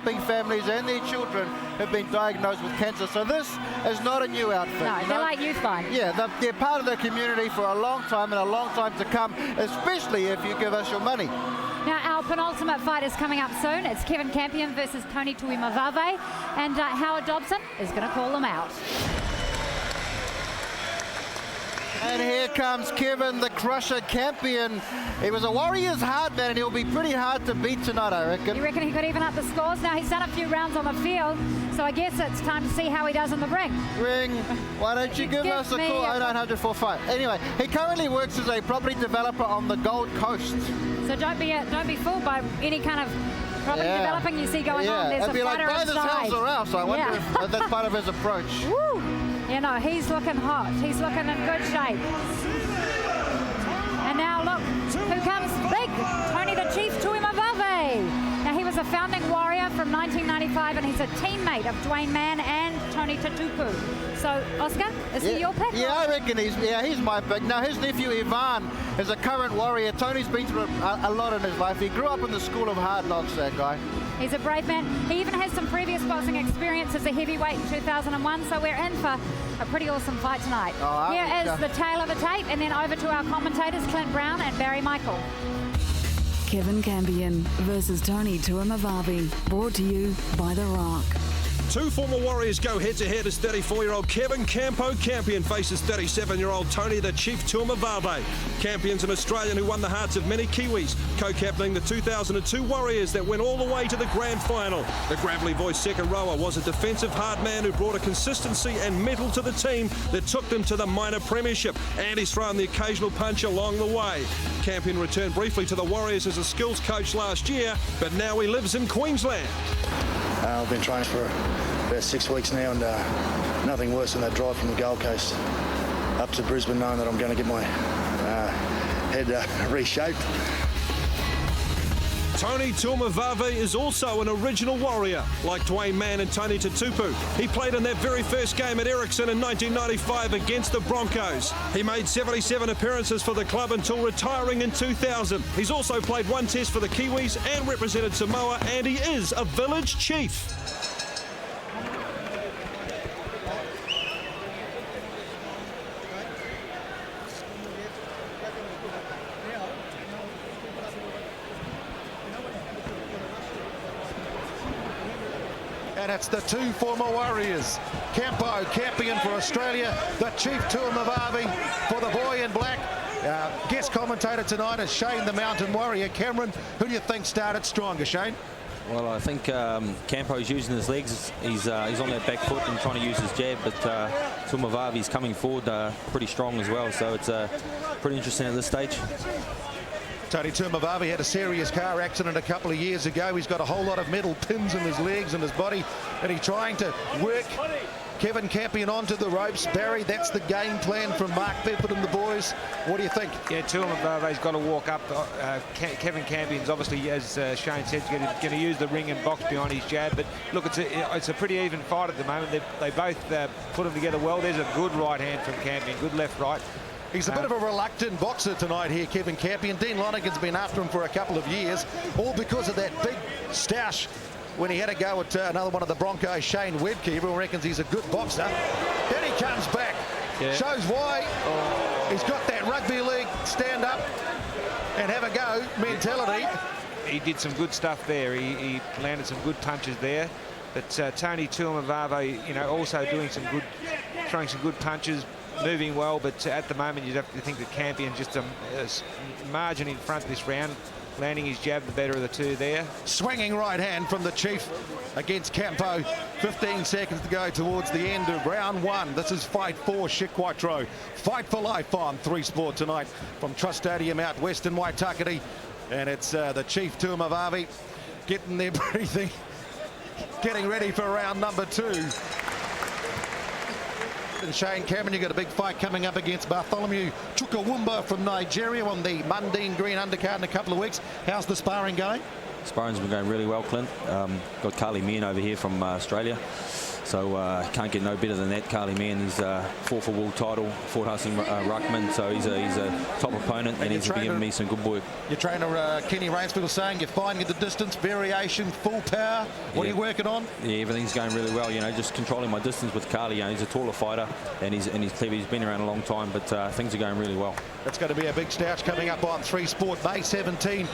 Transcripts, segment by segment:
families and their children have been diagnosed with cancer. So this is not a new outfit. No, they're like Youth Fund. Yeah, they're part of the community for a long time and a long time to come, especially if you give us your money. Now, our penultimate fight is coming up soon. It's Kevin Campion versus Tony Tuimavave, and Howard Dobson is going to call them out. And here comes Kevin the Crusher Campion. He was a Warriors hard man, and he'll be pretty hard to beat tonight, I reckon. You reckon he could even up the scores? Now, he's done a few rounds on the field, so I guess it's time to see how he does in the ring. Why don't you give us a call, 0900 45. Anyway, he currently works as a property developer on the Gold Coast. So don't be fooled by any kind of property developing you see going on. There's It'd be a fighter like, buy this house inside. or else. I wonder if that's part of his approach. Woo! You know, he's looking hot. He's looking in good shape. And now look, who comes big? Tony the Chief Tuimavave. Now he was a founding warrior from 1995, and he's a teammate of Dwayne Mann and Tony Tatupu. So, Oscar, is he your pick? Yeah, I reckon he's my pick. Now, his nephew Ivan is a current warrior. Tony's been through a lot in his life. He grew up in the school of hard knocks, that guy. He's a brave man. He even has some previous boxing experience as a heavyweight in 2001, so we're in for a pretty awesome fight tonight. Here is the tail of the tape, and then over to our commentators, Clint Brown and Barry Michael. Kevin Campion versus Tony Tuimavave, brought to you by The Rock. Two former Warriors go head-to-head as 34-year-old Kevin Campion faces 37-year-old Tony the Chief Tuimavave. Campion's an Australian who won the hearts of many Kiwis, co-captaining the 2002 Warriors that went all the way to the grand final. The gravelly-voiced second rower was a defensive hard man who brought a consistency and mettle to the team that took them to the minor premiership, and he's thrown the occasional punch along the way. Campion returned briefly to the Warriors as a skills coach last year, but now he lives in Queensland. I've been training for about 6 weeks now, and nothing worse than that drive from the Gold Coast up to Brisbane, knowing that I'm going to get my head reshaped. Tony Tuimavave is also an original warrior, like Dwayne Mann and Tony Tatupu. He played in their very first game at Ericsson in 1995 against the Broncos. He made 77 appearances for the club until retiring in 2000. He's also played one test for the Kiwis and represented Samoa, and he is a village chief. And it's the two former Warriors. Campion for Australia, the Chief Tuimavave for the boy in black. Guest commentator tonight is Shane the Mountain Warrior. Cameron, who do you think started stronger, Shane? Well, I think Campo's using his legs. He's on that back foot and trying to use his jab, but Tuimavave's coming forward pretty strong as well, so it's pretty interesting at this stage. Tony Tuimavave had a serious car accident a couple of years ago. He's got a whole lot of metal pins in his legs and his body, and he's trying to work Kevin Campion onto the ropes. Barry, that's the game plan from Mark Pepper and the boys. What do you think? Yeah, Tuimavave's got to walk up. Kevin Campion's obviously, as Shane said, going to use the ring and box behind his jab. But look, it's a pretty even fight at the moment. They both put them together well. There's a good right hand from Campion, good left-right. He's a bit of a reluctant boxer tonight here, Kevin Campion. Dean Lonergan's been after him for a couple of years, all because of that big stoush when he had a go at another one of the Broncos, Shane Webke. Everyone reckons he's a good boxer. Then he comes back, shows why. He's got that rugby league stand up and have a go mentality. He did some good stuff there. He landed some good punches there. But Tony Tuimavave, you know, also throwing some good punches, moving well, but at the moment you'd have to think that Campion just a margin in front this round, landing his jab, the better of the two there. Swinging right hand from the Chief against Campo. 15 seconds to go towards the end of round one. This is Fight 4 Shikwatro. Fight for life on 3 Sport tonight from Trust Stadium out west in Waitakere. And it's the Chief Tuimavave getting their breathing, getting ready for round number 2. And Shane Cameron, you've got a big fight coming up against Bartholomew Chukwumba from Nigeria on the Mundine Green undercard in a couple of weeks. How's the sparring going? Sparring's been going really well, Clint. Got Carly Meehan over here from Australia. So can't get no better than that, Carly Man. He's fought for world title, fought us in Ruckman, so he's a top opponent, and he's giving me some good work. Your trainer, Kenny Rainsford, was saying you're finding the distance, variation, full power. What are you working on? Yeah, everything's going really well. You know, just controlling my distance with Carly. You know, he's a taller fighter, and he's clever. He's been around a long time, but things are going really well. That's going to be a big stoush coming up on 3 Sport, May 17.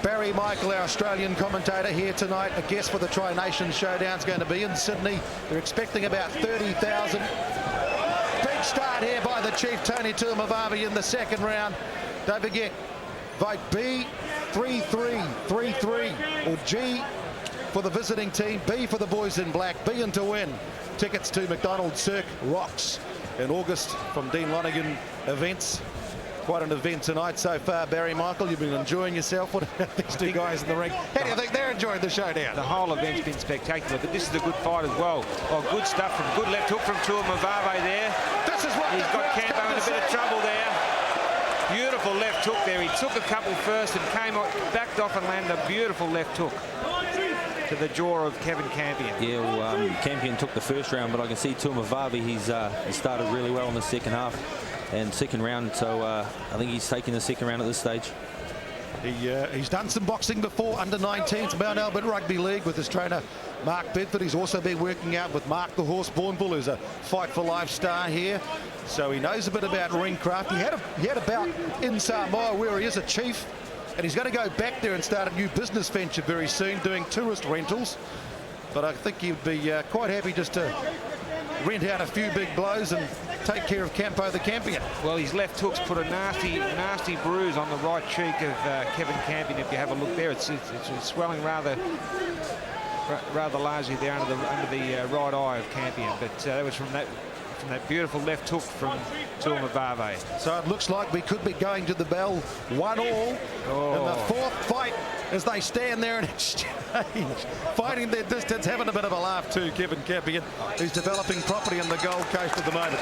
Barry Michael, our Australian commentator, here tonight. A guest for the Tri-Nations Showdown is going to be in Sydney. They're expecting about 30,000. Big start here by the Chief, Tony Tuimavave, in the second round. Don't forget, vote B, 3333, or G for the visiting team, B for the boys in black, B and to win. Tickets to McDonald's Cirque Rocks in August from Dean Lonergan Events. Quite an event tonight so far, Barry Michael. You've been enjoying yourself. What about these two guys in the ring? How do you think they're enjoying the showdown? The whole event's been spectacular, but this is a good fight as well. Oh, good stuff from good left hook from Tuimavave there. This is what he's got Campion in a bit of trouble there. Beautiful left hook there. He took a couple first and came on, backed off and landed a beautiful left hook to the jaw of Kevin Campion. Yeah, well, Campion took the first round, but I can see Tuimavave, he started really well in the second half and second round, so I think he's taking the second round at this stage. He's done some boxing before, under 19s, Mount Albert Rugby League with his trainer Mark Bedford. He's also been working out with Mark the Horse Bourneville, who's a Fight for Life star here. So he knows a bit about ring craft. He had a bout in Samoa where he is a chief, and he's going to go back there and start a new business venture very soon, doing tourist rentals. But I think he'd be quite happy just to rent out a few big blows and take care of Campo the Campion. Well, his left hook's put a nasty bruise on the right cheek of Kevin Campion. If you have a look there, it's swelling rather largely there under the right eye of Campion. But that was from that beautiful left hook from Tuimavave. So it looks like we could be going to the bell 1-all in the fourth fight as they stand there and exchange, fighting their distance, having a bit of a laugh too, Kevin Campion, who's developing property on the Gold Coast at the moment.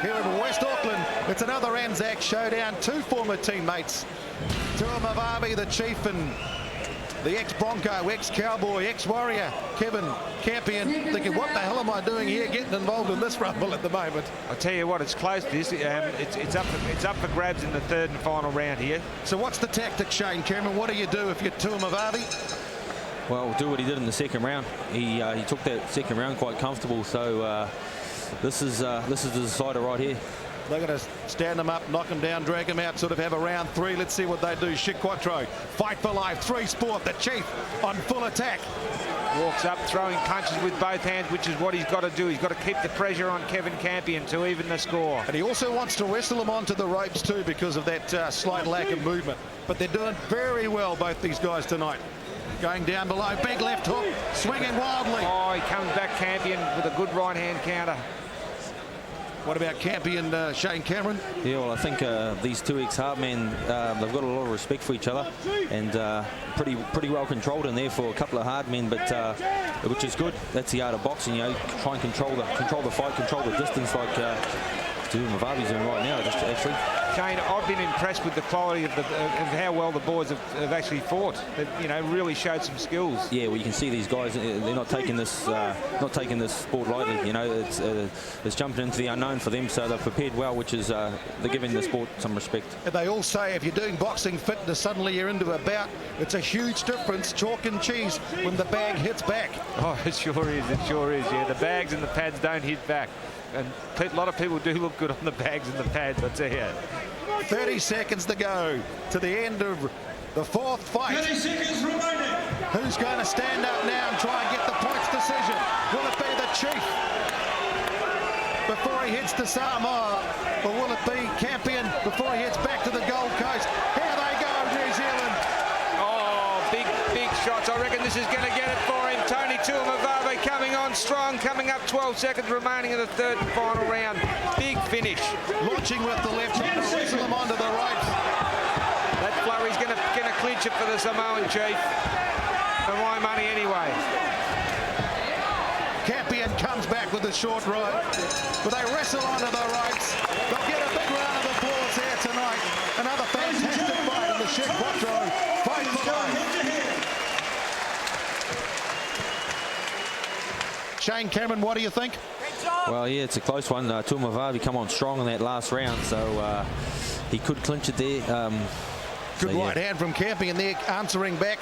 Here in West Auckland, it's another Anzac showdown. Two former teammates, Tuimavave, the Chief, and the ex-Bronco, ex-Cowboy, ex-Warrior, Kevin Campion, thinking, what the hell am I doing here, getting involved in this rumble at the moment? I'll tell you what, it's close. It's up for grabs in the third and final round here. So what's the tactic, Shane Cameron? What do you do if you're Tuimavave? Well, do what he did in the second round. He took that second round quite comfortable. So this is the decider right here. They're going to stand them up, knock them down, drag them out, sort of have a round 3. Let's see what they do. Chic Quattro, Fight for Life, 3 Sport, the Chief on full attack. Walks up, throwing punches with both hands, which is what he's got to do. He's got to keep the pressure on Kevin Campion to even the score. And he also wants to wrestle him onto the ropes too because of that slight lack of movement. But they're doing very well, both these guys tonight. Going down below, big left hook, swinging wildly. Oh, he comes back, Campion, with a good right-hand counter. What about Campion, Shane Cameron? Yeah, well, I think these two ex-hardmen, they've got a lot of respect for each other, and pretty well controlled in there for a couple of hard men, but which is good. That's the art of boxing, you know. Try and control the fight, control the distance, like Tuimavave's doing right now. Just actually, Shane, I've been impressed with the quality of how well the boys have actually fought. They've really showed some skills. Yeah, well, you can see these guys. They're not taking this sport lightly. You know, it's jumping into the unknown for them. So they've prepared well, which is they're giving the sport some respect. And they all say if you're doing boxing fitness, suddenly you're into a bout. It's a huge difference, chalk and cheese, when the bag hits back. Oh, it sure is. It sure is. Yeah, the bags and the pads don't hit back. And a lot of people do look good on the bags and the pads, I tell you. 30 seconds to go to the end of the fourth fight. 30 seconds remaining. Who's going to stand up now and try and get the points decision? Will it be the Chief before he heads to Samoa? Or will it be Campion before he heads back to the Gold Coast? Here they go, New Zealand. Oh, big shots. I reckon this is going to get it for him. Tony Tuimavave coming on strong, coming up 12 seconds remaining in the third and final round. Big finish. Launching with the left hand, wrestle him onto the ropes. That flurry's going to clinch it for the Samoan Chief. For my money anyway. Campion comes back with a short right, but they wrestle onto the ropes. They'll get a big round of applause here tonight. Another fantastic fight in the Chic Quattro Fight for Life. Shane Cameron, what do you think? Well, yeah, it's a close one. Tuimavave come on strong in that last round, so he could clinch it there. Good right hand from Campion there, answering back.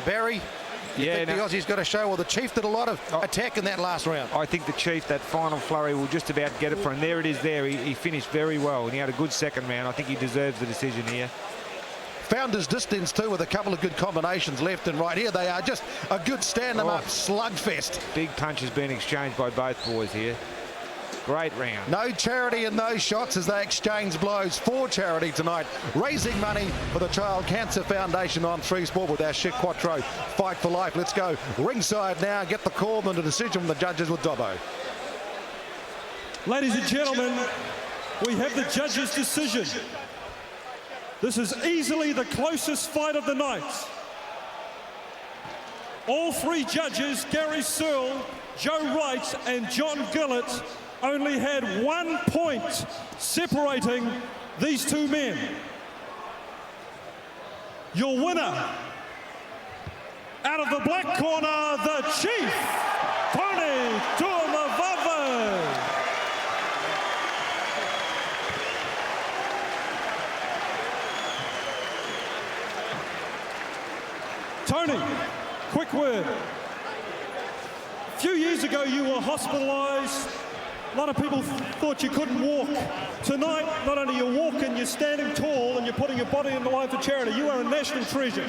Barry, the Aussie's got to show, well, the Chief did a lot of attack in that last round. I think the Chief, that final flurry, will just about get it for him. There it is there. He finished very well, and he had a good second round. I think he deserves the decision here. Found his distance too with a couple of good combinations left and right. Here they are, just a good stand-them-up slugfest. Big punches being exchanged by both boys here. Great round. No charity in those shots as they exchange blows for charity tonight. Raising money for the Child Cancer Foundation on 3 Sport with our Chic Quattro Fight for Life. Let's go ringside now, get the call and the decision from the judges with Dobbo. Ladies and gentlemen, we have the judges' decision. This is easily the closest fight of the night. All 3 judges, Gary Searle, Joe Wright and John Gillett, only had 1 point separating these 2 men. Your winner, out of the black corner, the Chief, Tony Tuimavave. Tony, quick word. A few years ago you were hospitalised. A lot of people thought you couldn't walk. Tonight, not only you're walking, you're standing tall and you're putting your body in the line for charity. You are a national treasure.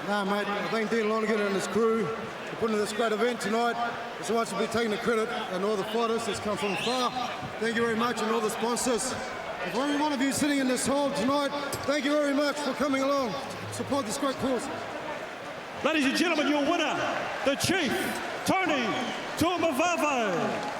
Nah, mate, I thank Dean Lonergan and his crew for putting this great event tonight. It's so much to be taking the credit and all the fighters that's come from far. Thank you very much, and all the sponsors. And for every one of you sitting in this hall tonight, thank you very much for coming along to support this great cause. Ladies and gentlemen, your winner, the Chief, Tony Tuimavave.